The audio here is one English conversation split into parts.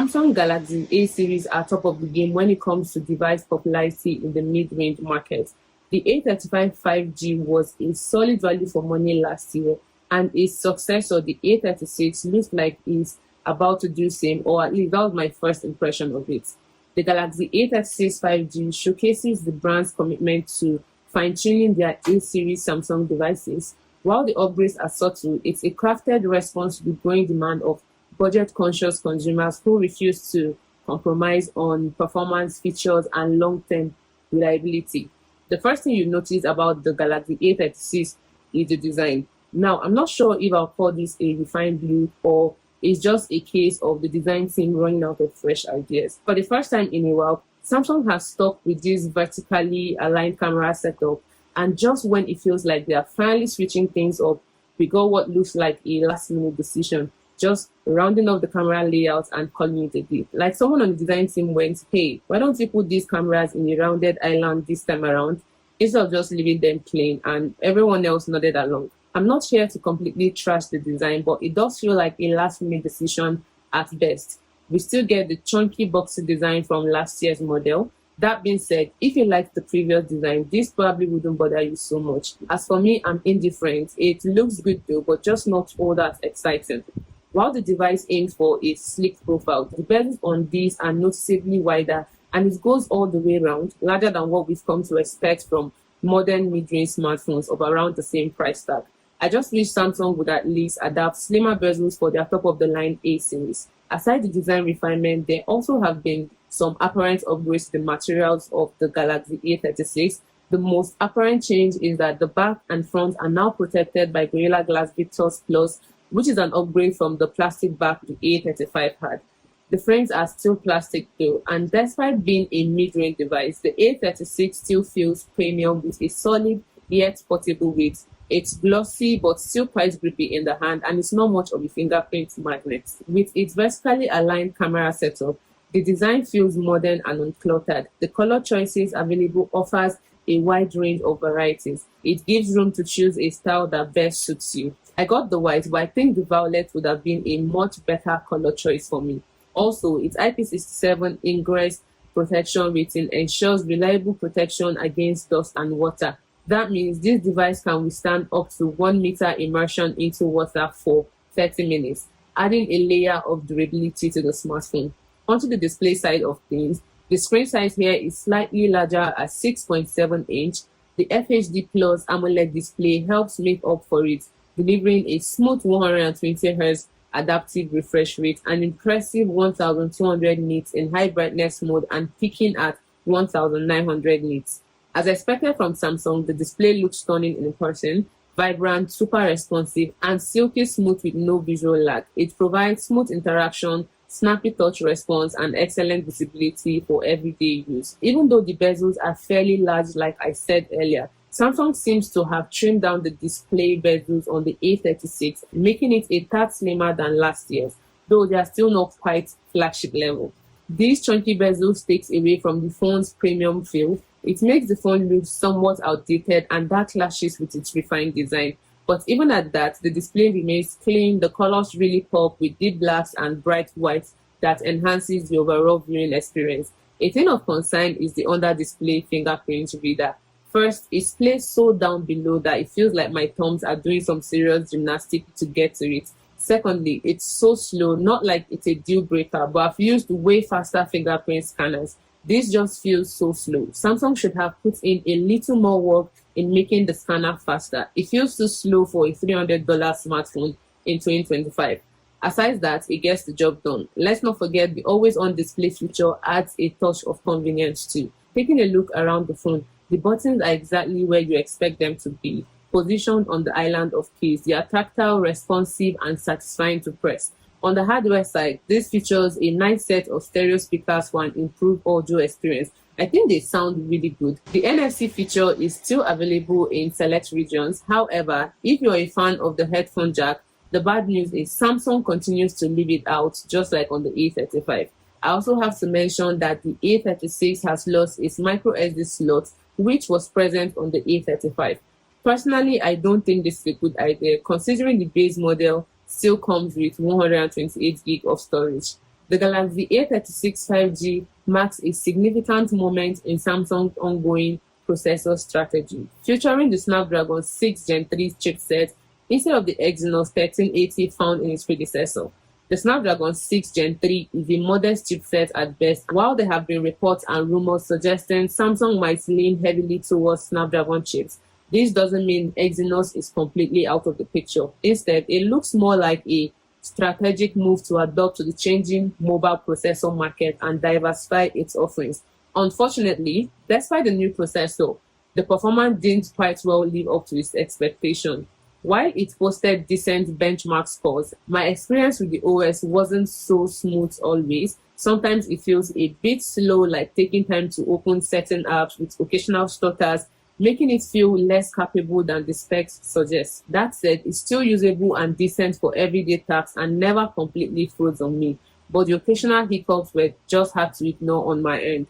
Samsung Galaxy A series are top of the game when it comes to device popularity in the mid-range market. The A35 5G was a solid value for money last year, and its successor, the A36, looks like it's about to do the same, or at least that was my first impression of it. The Galaxy A36 5G showcases the brand's commitment to fine-tuning their A-series Samsung devices. While the upgrades are subtle, it's a crafted response to the growing demand of budget-conscious consumers who refuse to compromise on performance, features, and long-term reliability. The first thing you notice about the Galaxy A36 is the design. Now, I'm not sure if I'll call this a refined blue or it's just a case of the design team running out of fresh ideas. For the first time in a while, Samsung has stuck with this vertically aligned camera setup, and just when it feels like they are finally switching things up, we got what looks like a last-minute decision, just rounding off the camera layout and calling it a day. Like someone on the design team went, hey, why don't we put these cameras in a rounded island this time around, instead of just leaving them plain, and everyone else nodded along. I'm not here to completely trash the design, but it does feel like a last-minute decision at best. We still get the chunky boxy design from last year's model. That being said, if you liked the previous design, this probably wouldn't bother you so much. As for me, I'm indifferent. It looks good though, but just not all that exciting. While the device aims for a sleek profile, the bezels on these are noticeably wider, and it goes all the way around, larger than what we've come to expect from modern mid-range smartphones of around the same price tag. I just wish Samsung would at least adapt slimmer bezels for their top-of-the-line A series. Aside the design refinement, there also have been some apparent upgrades to the materials of the Galaxy A36. The most apparent change is that the back and front are now protected by Gorilla Glass Victus Plus, which is an upgrade from the plastic back the A35 had. The frames are still plastic though, and despite being a mid-range device, the A36 still feels premium with a solid yet portable weight. It's glossy but still quite grippy in the hand, and it's not much of a fingerprint magnet. With its vertically aligned camera setup, the design feels modern and uncluttered. The color choices available offers a wide range of varieties. It gives room to choose a style that best suits you. I got the white, but I think the violet would have been a much better color choice for me. Also, its IP67 ingress protection rating ensures reliable protection against dust and water. That means this device can withstand up to 1 meter immersion into water for 30 minutes, adding a layer of durability to the smartphone. Onto the display side of things, the screen size here is slightly larger at 6.7 inch. The FHD Plus AMOLED display helps make up for it, delivering a smooth 120Hz adaptive refresh rate, an impressive 1200 nits in high brightness mode, and peaking at 1900 nits. As expected from Samsung, the display looks stunning in person, vibrant, super responsive, and silky smooth with no visual lag. It provides smooth interaction, snappy touch response, and excellent visibility for everyday use. Even though the bezels are fairly large, like I said earlier, Samsung seems to have trimmed down the display bezels on the A36, making it a tad slimmer than last year's, though they are still not quite flagship level. These chunky bezels takes away from the phone's premium feel. It makes the phone look somewhat outdated, and that clashes with its refined design. But even at that, the display remains clean. The colors really pop with deep blacks and bright whites that enhances the overall viewing experience. A thing of concern is the under-display fingerprint reader. First, it's placed so down below that it feels like my thumbs are doing some serious gymnastics to get to it. Secondly, it's so slow, not like it's a deal breaker, but I've used way faster fingerprint scanners. This just feels so slow. Samsung should have put in a little more work in making the scanner faster. It feels too slow for a $300 smartphone in 2025. Aside that, it gets the job done. Let's not forget the always-on display feature adds a touch of convenience too. Taking a look around the phone, the buttons are exactly where you expect them to be, positioned on the island of keys. They are tactile, responsive, and satisfying to press. On the hardware side, this features a nice set of stereo speakers for an improved audio experience. I think they sound really good. The NFC feature is still available in select regions. However, if you're a fan of the headphone jack, the bad news is Samsung continues to leave it out, just like on the A35. I also have to mention that the A36 has lost its micro SD slot, which was present on the A35. Personally, I don't think this is a good idea, considering the base model still comes with 128 gig of storage. The Galaxy A36 5G marks a significant moment in Samsung's ongoing processor strategy, featuring the Snapdragon 6 Gen 3 chipset instead of the Exynos 1380 found in its predecessor. The Snapdragon 6 Gen 3 is a modest chipset at best, while there have been reports and rumors suggesting Samsung might lean heavily towards Snapdragon chips. This doesn't mean Exynos is completely out of the picture. Instead, it looks more like a strategic move to adapt to the changing mobile processor market and diversify its offerings. Unfortunately, despite the new processor, the performance didn't quite well live up to its expectation. While it posted decent benchmark scores, my experience with the OS wasn't so smooth always. Sometimes it feels a bit slow, like taking time to open certain apps with occasional stutters, making it feel less capable than the specs suggest. That said, it's still usable and decent for everyday tasks and never completely froze on me, but the occasional hiccups were just hard to ignore on my end.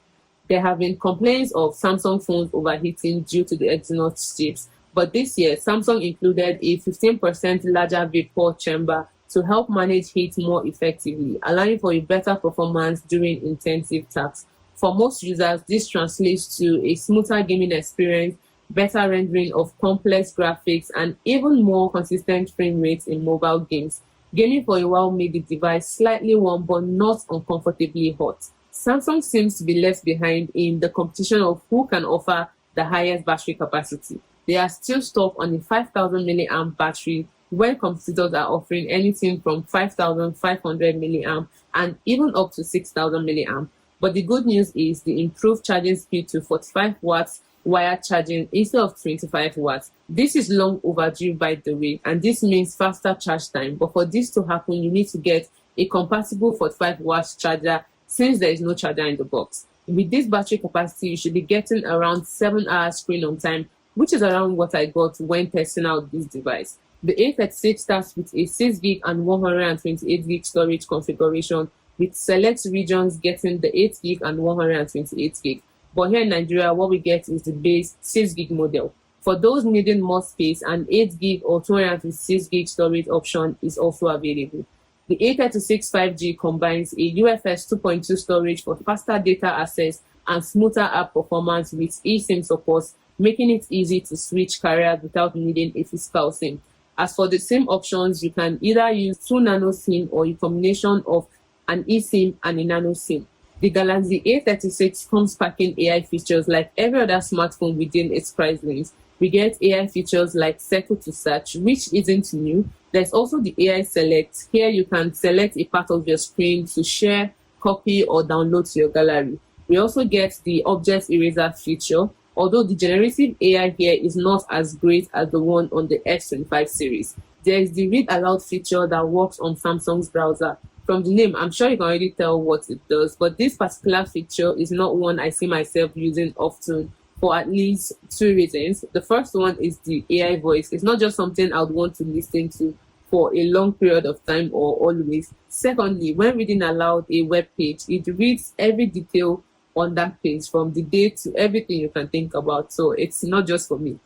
There have been complaints of Samsung phones overheating due to the Exynos chips, but this year, Samsung included a 15% larger vapor chamber to help manage heat more effectively, allowing for a better performance during intensive tasks. For most users, this translates to a smoother gaming experience, better rendering of complex graphics, and even more consistent frame rates in mobile games. Gaming for a while made the device slightly warm but not uncomfortably hot. Samsung seems to be left behind in the competition of who can offer the highest battery capacity. They are still stuck on a 5000 mAh battery when competitors are offering anything from 5500 mAh and even up to 6000 mAh. But the good news is the improved charging speed to 45 watts wired charging instead of 25 watts. This is long overdue, by the way, and this means faster charge time. But for this to happen, you need to get a compatible 45 watts charger since there is no charger in the box. With this battery capacity, you should be getting around 7 hours screen on time, which is around what I got when testing out this device. The A36 starts with a 6GB and 128GB storage configuration, with select regions getting the 8GB and 128GB. But here in Nigeria, what we get is the base 6GB model. For those needing more space, an 8GB or 256GB storage option is also available. The A36 5G combines a UFS 2.2 storage for faster data access and smoother app performance with eSIM support, making it easy to switch carriers without needing a physical SIM. As for the SIM options, you can either use 2 nano SIM or a combination of an eSIM and a nano SIM. The Galaxy A36 comes packing AI features like every other smartphone within its price range. We get AI features like Circle to Search, which isn't new. There's also the AI Select. Here you can select a part of your screen to share, copy, or download to your gallery. We also get the Object Eraser feature, although the generative AI here is not as great as the one on the S25 series. There is the Read Aloud feature that works on Samsung's browser. From the name, I'm sure you can already tell what it does, but this particular feature is not one I see myself using often for at least 2 reasons. The first one is the AI voice. It's not just something I would want to listen to for a long period of time or always. Secondly, when reading aloud a web page, it reads every detail on that page from the date to everything you can think about. So it's not just for me.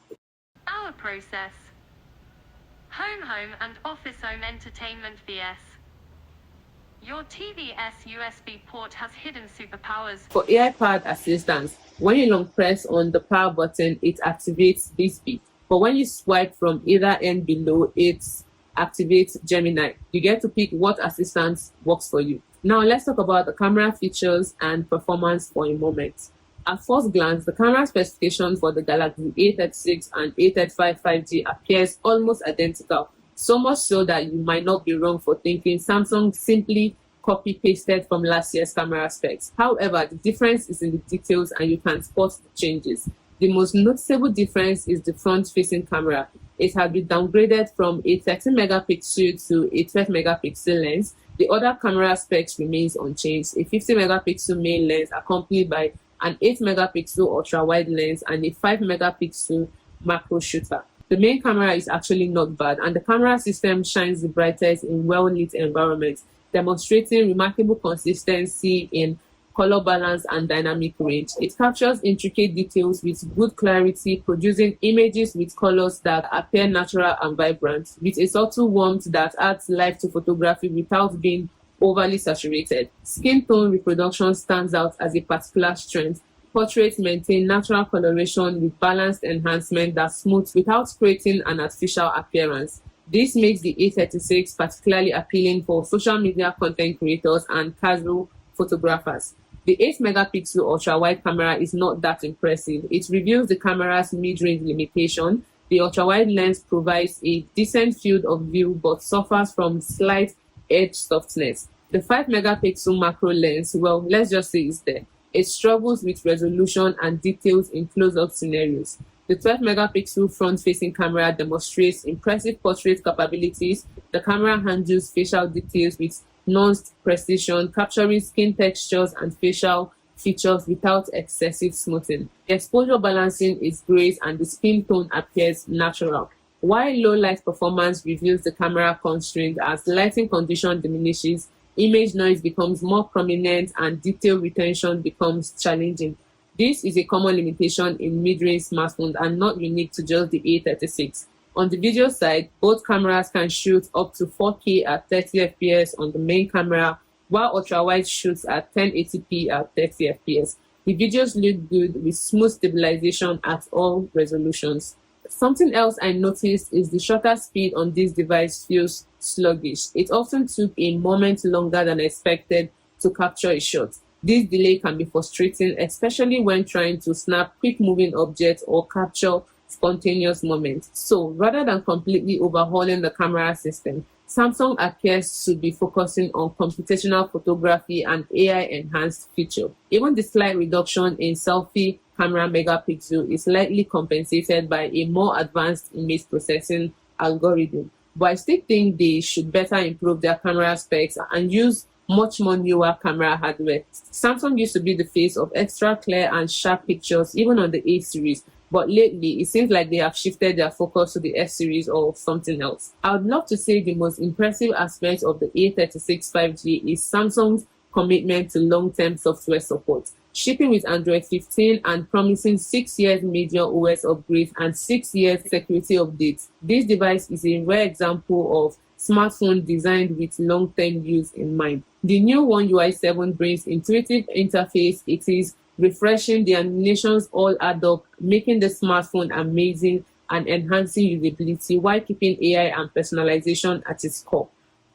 Our process. Home and Office Home Entertainment vs. Your TV's USB port has hidden superpowers. For AI-powered assistance, when you long press on the power button, it activates Bixby. But when you swipe from either end below, it activates Gemini. You get to pick what assistance works for you. Now let's talk about the camera features and performance for a moment. At first glance, the camera specification for the Galaxy A36 and A35 5G appears almost identical. So much so that you might not be wrong for thinking Samsung simply copy-pasted from last year's camera specs. However, the difference is in the details and you can spot the changes. The most noticeable difference is the front-facing camera. It has been downgraded from a 13 megapixel to a 12 megapixel lens. The other camera specs remains unchanged, a 50 megapixel main lens accompanied by an 8 megapixel ultra-wide lens and a 5 megapixel macro shooter. The main camera is actually not bad, and the camera system shines the brightest in well-lit environments, demonstrating remarkable consistency in color balance and dynamic range. It captures intricate details with good clarity, producing images with colors that appear natural and vibrant, with a subtle warmth that adds life to photography without being overly saturated. Skin tone reproduction stands out as a particular strength. Portraits maintain natural coloration with balanced enhancement that smooths without creating an artificial appearance. This makes the A36 particularly appealing for social media content creators and casual photographers. The 8 megapixel ultra-wide camera is not that impressive. It reveals the camera's mid-range limitation. The ultra-wide lens provides a decent field of view but suffers from slight edge softness. The 5 megapixel macro lens, well, let's just say it's there. It struggles with resolution and details in close-up scenarios. The 12 megapixel front-facing camera demonstrates impressive portrait capabilities. The camera handles facial details with nuanced precision, capturing skin textures and facial features without excessive smoothing. The exposure balancing is great and the skin tone appears natural. While low light performance reveals the camera constraint, as lighting condition diminishes, image noise becomes more prominent and detail retention becomes challenging. This is a common limitation in mid-range smartphones and not unique to just the A36. On the video side, both cameras can shoot up to 4K at 30 fps on the main camera, while ultra-wide shoots at 1080p at 30 fps. The videos look good with smooth stabilization at all resolutions. Something else I noticed is the shutter speed on this device feels sluggish. It often took a moment longer than expected to capture a shot. This delay can be frustrating, especially when trying to snap quick moving objects or capture spontaneous moments. So rather than completely overhauling the camera system, Samsung appears to be focusing on computational photography and AI enhanced features. Even the slight reduction in selfie camera megapixel is likely compensated by a more advanced image processing algorithm. But I still think they should better improve their camera specs and use much more newer camera hardware. Samsung used to be the face of extra clear and sharp pictures even on the A series, but lately it seems like they have shifted their focus to the S series or something else. I would love to say the most impressive aspect of the A36 5G is Samsung's commitment to long-term software support. Shipping with Android 15 and promising 6 years major OS upgrades and 6 years security updates. This device is a rare example of smartphone designed with long-term use in mind. The new One UI 7 brings intuitive interface. It is refreshing, the animations all add up, making the smartphone amazing and enhancing usability while keeping AI and personalization at its core.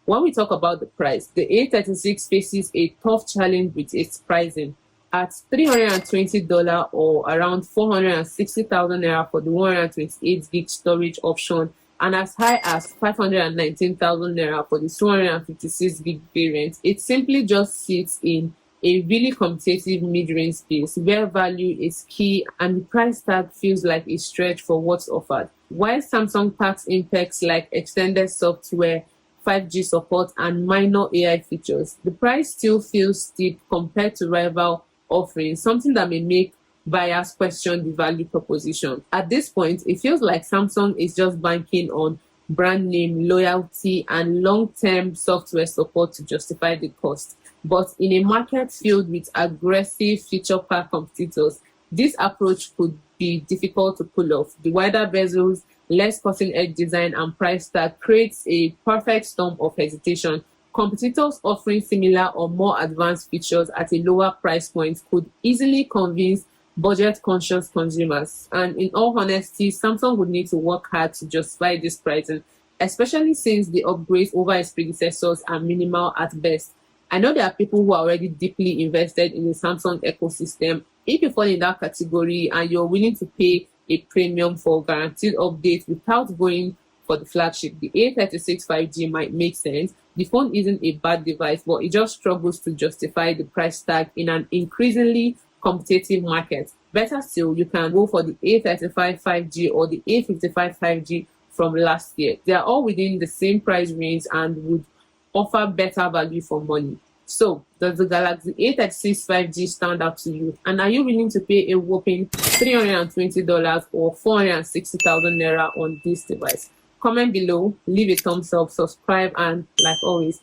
When we talk about the price, the A36 faces a tough challenge with its pricing. At $320 or around 460,000 naira for the 128 gig storage option, and as high as 519,000 naira for the 256 gig variant, it simply just sits in a really competitive mid-range space where value is key and the price tag feels like a stretch for what's offered. While Samsung packs in perks like extended software, 5G support, and minor AI features, the price still feels steep compared to rival offerings, something that may make buyers question the value proposition. At this point, it feels like Samsung is just banking on brand name, loyalty, and long-term software support to justify the cost. But in a market filled with aggressive feature-packed competitors, this approach could be difficult to pull off. The wider bezels, less cutting-edge design, and price tag creates a perfect storm of hesitation. Competitors offering similar or more advanced features at a lower price point could easily convince budget-conscious consumers. And in all honesty, Samsung would need to work hard to justify this pricing, especially since the upgrades over its predecessors are minimal at best. I know there are people who are already deeply invested in the Samsung ecosystem. If you fall in that category and you're willing to pay a premium for guaranteed updates without going for the flagship, the A36 5G might make sense. The phone isn't a bad device, but it just struggles to justify the price tag in an increasingly competitive market. Better still, you can go for the A35 5G or the A55 5G from last year. They are all within the same price range and would offer better value for money. So, does the Galaxy A36 5G stand out to you? And are you willing to pay a whopping $320 or 460,000 naira on this device? Comment below, leave a thumbs up, subscribe, and like always,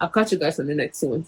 I'll catch you guys on the next one.